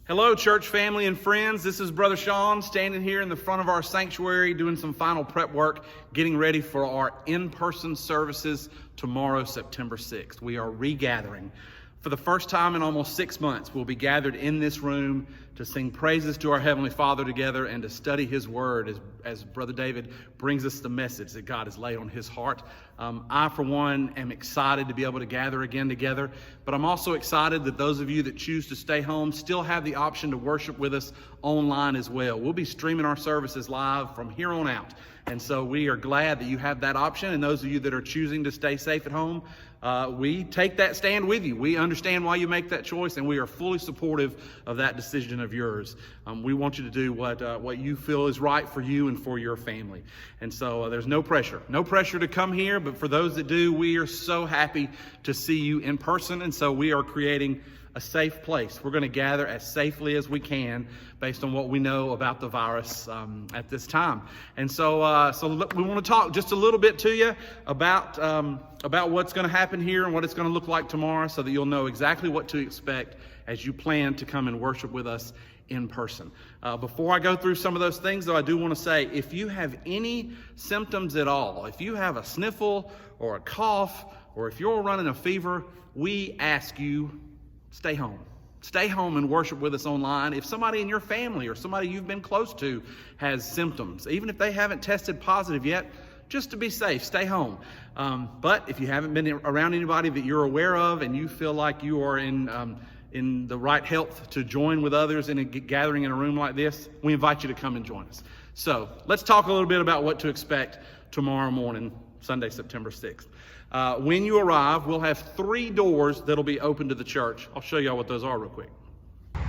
Hello, church family and friends. This is Brother Sean standing here in the front of our sanctuary doing some final prep work, getting ready for our in-person services tomorrow, September 6th. We are regathering. For the first time in almost 6 months, we'll be gathered in this room to sing praises to our Heavenly Father together and to study His Word as Brother David brings us the message that God has laid on his heart. I, for one, am excited to be able to gather again together, but I'm also excited that those of you that choose to stay home still have the option to worship with us online as well. We'll be streaming our services live from here on out, and so we are glad that you have that option, and those of you that are choosing to stay safe at home, we take that stand with you. We understand why you make that choice, and we are fully supportive of that decision of yours. We want you to do what you feel is right for you and for your family. And so there's no pressure to come here, but for those that do, we are so happy to see you in person, and so we are creating a safe place. We're going to gather as safely as we can based on what we know about the virus at this time. And so we want to talk just a little bit to you about what's going to happen here and what it's going to look like tomorrow, so that you'll know exactly what to expect as you plan to come and worship with us in person. Before I go through some of those things, though, I do want to say, if you have any symptoms at all, if you have a sniffle or a cough, or if you're running a fever, we ask you, stay home. Stay home and worship with us online. If somebody in your family or somebody you've been close to has symptoms, even if they haven't tested positive yet, just to be safe, stay home. But if you haven't been around anybody that you're aware of and you feel like you are in the right health to join with others in a gathering in a room like this, we invite you to come and join us. So let's talk a little bit about what to expect tomorrow morning, Sunday, September 6th. When you arrive, we'll have 3 doors that'll be open to the church. I'll show y'all what those are real quick.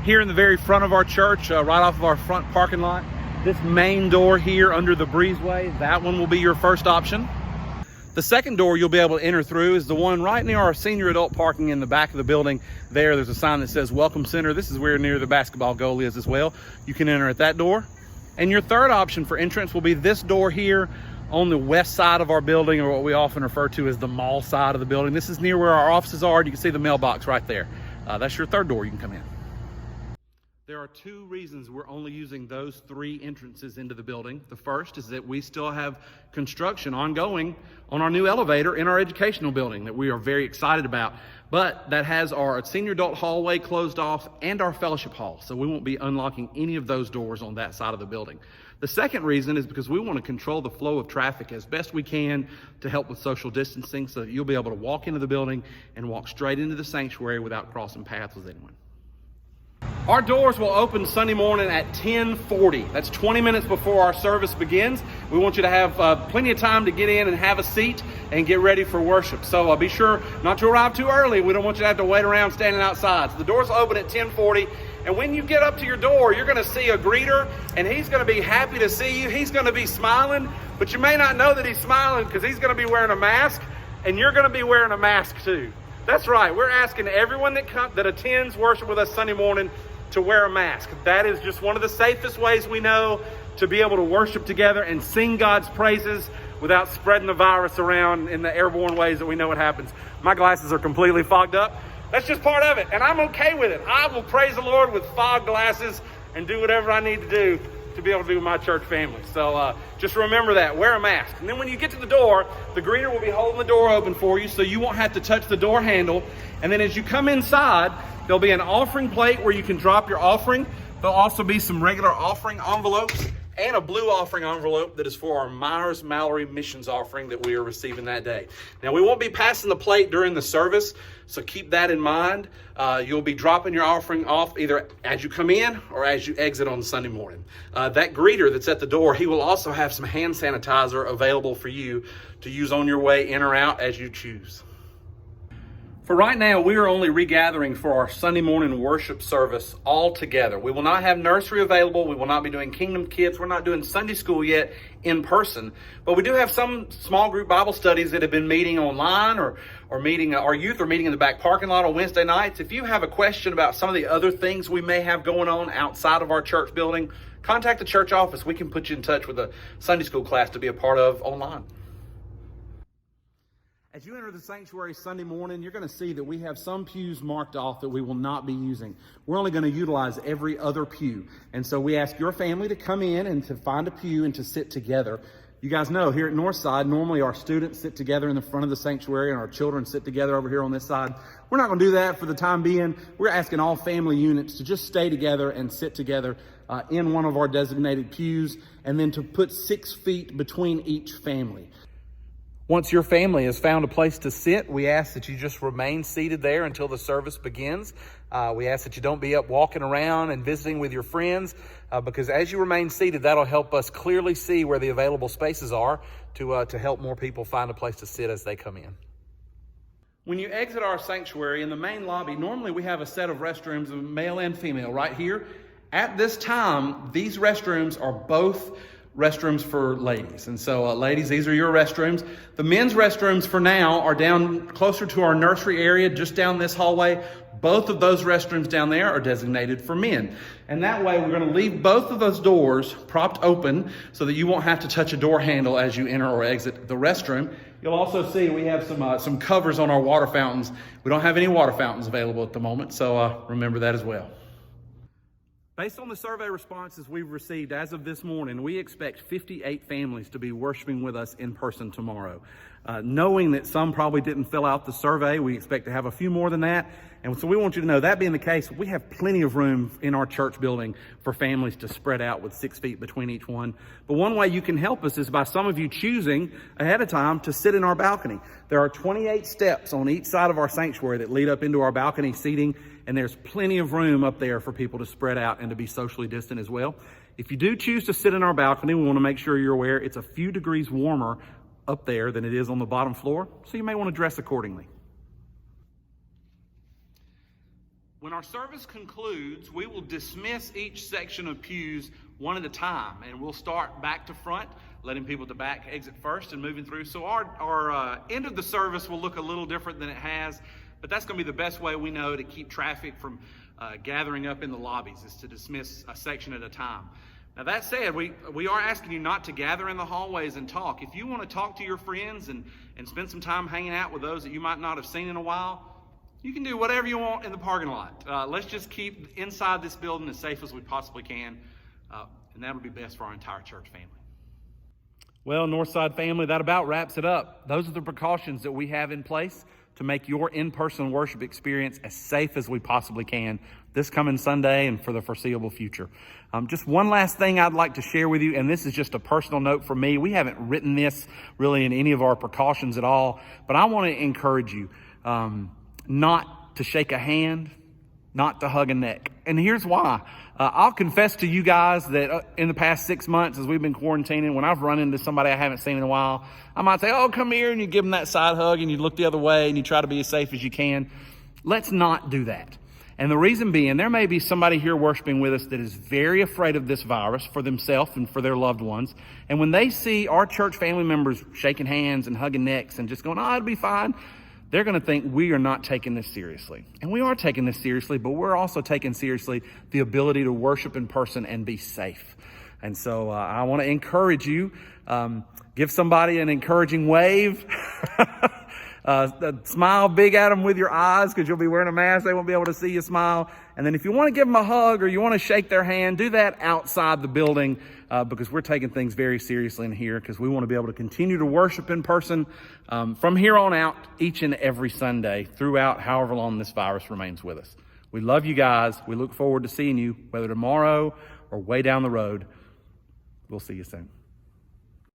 Here in the very front of our church, right off of our front parking lot, this main door here under the breezeway, that one will be your first option. The second door you'll be able to enter through is the one right near our senior adult parking in the back of the building. There's a sign that says Welcome Center. This is where near the basketball goal is as well. You can enter at that door. And your third option for entrance will be this door here on the west side of our building, or what we often refer to as the mall side of the building. This is near where our offices are. You can see the mailbox right there. That's your third door you can come in. There are 2 reasons we're only using those 3 entrances into the building. The first is that we still have construction ongoing on our new elevator in our educational building that we are very excited about. But that has our senior adult hallway closed off and our fellowship hall. So we won't be unlocking any of those doors on that side of the building. The second reason is because we want to control the flow of traffic as best we can to help with social distancing, so that you'll be able to walk into the building and walk straight into the sanctuary without crossing paths with anyone. Our doors will open Sunday morning at 10:40. That's 20 minutes before our service begins. We want you to have plenty of time to get in and have a seat and get ready for worship. So be sure not to arrive too early. We don't want you to have to wait around standing outside. So the doors open at 10:40. And when you get up to your door, you're going to see a greeter, and he's going to be happy to see you. He's going to be smiling, but you may not know that he's smiling because he's going to be wearing a mask, and you're going to be wearing a mask too. That's right. We're asking everyone that attends worship with us Sunday morning to wear a mask. That is just one of the safest ways we know to be able to worship together and sing God's praises without spreading the virus around in the airborne ways that we know it happens. My glasses are completely fogged up. That's just part of it, and I'm okay with it. I will praise the Lord with fog glasses and do whatever I need to do to be able to be with my church family. So just remember that. Wear a mask. And then when you get to the door, the greeter will be holding the door open for you, so you won't have to touch the door handle. And then as you come inside, there'll be an offering plate where you can drop your offering. There'll also be some regular offering envelopes and a blue offering envelope that is for our Myers-Mallory missions offering that we are receiving that day. Now, we won't be passing the plate during the service, so keep that in mind. You'll be dropping your offering off either as you come in or as you exit on Sunday morning. That greeter that's at the door, he will also have some hand sanitizer available for you to use on your way in or out as you choose. For right now, we are only regathering for our Sunday morning worship service all together. We will not have nursery available. We will not be doing Kingdom Kids. We're not doing Sunday school yet in person. But we do have some small group Bible studies that have been meeting online or meeting, our youth are meeting in the back parking lot on Wednesday nights. If you have a question about some of the other things we may have going on outside of our church building, contact the church office. We can put you in touch with a Sunday school class to be a part of online. As you enter the sanctuary Sunday morning, you're going to see that we have some pews marked off that we will not be using. We're only going to utilize every other pew. And so we ask your family to come in and to find a pew and to sit together. You guys know here at Northside, normally our students sit together in the front of the sanctuary and our children sit together over here on this side. We're not going to do that for the time being. We're asking all family units to just stay together and sit together in one of our designated pews, and then to put 6 feet between each family. Once your family has found a place to sit, we ask that you just remain seated there until the service begins. We ask that you don't be up walking around and visiting with your friends, because as you remain seated, that'll help us clearly see where the available spaces are to help more people find a place to sit as they come in. When you exit our sanctuary in the main lobby, normally we have a set of restrooms, male and female, right here. At this time, these restrooms are both restrooms for ladies. And so ladies, these are your restrooms. The men's restrooms for now are down closer to our nursery area, just down this hallway. Both of those restrooms down there are designated for men. And that way we're going to leave both of those doors propped open so that you won't have to touch a door handle as you enter or exit the restroom. You'll also see we have some covers on our water fountains. We don't have any water fountains available at the moment, so remember that as well. Based on the survey responses we've received as of this morning, we expect 58 families to be worshiping with us in person tomorrow. Knowing that some probably didn't fill out the survey, we expect to have a few more than that. And so we want you to know, that being the case, we have plenty of room in our church building for families to spread out with 6 feet between each one. But one way you can help us is by some of you choosing ahead of time to sit in our balcony. There are 28 steps on each side of our sanctuary that lead up into our balcony seating, and there's plenty of room up there for people to spread out and to be socially distant as well. If you do choose to sit in our balcony, we want to make sure you're aware it's a few degrees warmer up there than it is on the bottom floor, so you may want to dress accordingly. When our service concludes, we will dismiss each section of pews one at a time, and we'll start back to front, letting people at the back exit first and moving through. So our end of the service will look a little different than it has, but that's going to be the best way we know to keep traffic from gathering up in the lobbies, is to dismiss a section at a time. Now that said, we are asking you not to gather in the hallways and talk. If you want to talk to your friends and spend some time hanging out with those that you might not have seen in a while, you can do whatever you want in the parking lot. Let's just keep inside this building as safe as we possibly can, and that'll be best for our entire church family. Well, Northside family, that about wraps it up. Those are the precautions that we have in place to make your in-person worship experience as safe as we possibly can this coming Sunday and for the foreseeable future. Just one last thing I'd like to share with you, and this is just a personal note for me. We haven't written this really in any of our precautions at all, but I want to encourage you not to shake a hand, not to hug a neck. And here's why. I'll confess to you guys that in the past 6 months, as we've been quarantining, when I've run into somebody I haven't seen in a while, I might say, oh, come here, and you give them that side hug, and you look the other way, and you try to be as safe as you can. Let's not do that. And the reason being, there may be somebody here worshiping with us that is very afraid of this virus for themselves and for their loved ones. And when they see our church family members shaking hands and hugging necks and just going, oh, it'll be fine, they're going to think we are not taking this seriously. And we are taking this seriously, but we're also taking seriously the ability to worship in person and be safe. And so I want to encourage you, give somebody an encouraging wave. Smile big at them with your eyes, because you'll be wearing a mask. They won't be able to see you smile. And then if you want to give them a hug or you want to shake their hand, do that outside the building, because we're taking things very seriously in here, because we want to be able to continue to worship in person from here on out each and every Sunday throughout however long this virus remains with us. We love you guys. We look forward to seeing you, whether tomorrow or way down the road. We'll see you soon.